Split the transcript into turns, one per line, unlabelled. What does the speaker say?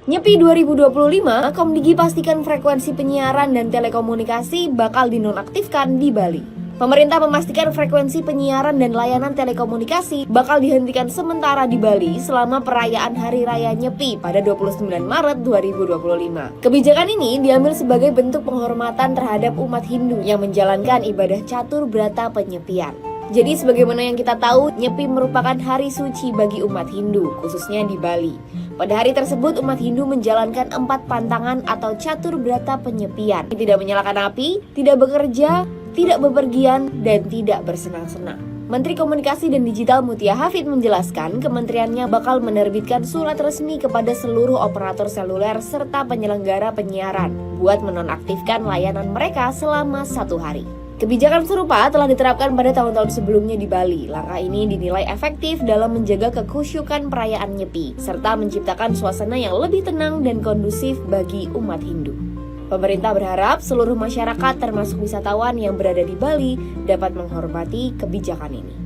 Nyepi 2025, Komdigi pastikan frekuensi penyiaran dan telekomunikasi bakal dinonaktifkan di Bali. Pemerintah memastikan frekuensi penyiaran dan layanan telekomunikasi bakal dihentikan sementara di Bali selama perayaan Hari Raya Nyepi pada 29 Maret 2025. Kebijakan ini diambil sebagai bentuk penghormatan terhadap umat Hindu yang menjalankan ibadah catur berata penyepian. Jadi sebagaimana yang kita tahu, Nyepi merupakan hari suci bagi umat Hindu, khususnya di Bali. Pada hari tersebut, umat Hindu menjalankan 4 pantangan atau catur berata penyepian. Tidak menyalakan api, tidak bekerja, tidak bepergian, dan tidak bersenang-senang. Menteri Komunikasi dan Digital Mutia Hafid menjelaskan kementeriannya bakal menerbitkan surat resmi kepada seluruh operator seluler serta penyelenggara penyiaran buat menonaktifkan layanan mereka selama 1 hari. Kebijakan serupa telah diterapkan pada tahun-tahun sebelumnya di Bali. Langkah ini dinilai efektif dalam menjaga kekhusyukan perayaan Nyepi, serta menciptakan suasana yang lebih tenang dan kondusif bagi umat Hindu. Pemerintah berharap seluruh masyarakat termasuk wisatawan yang berada di Bali dapat menghormati kebijakan ini.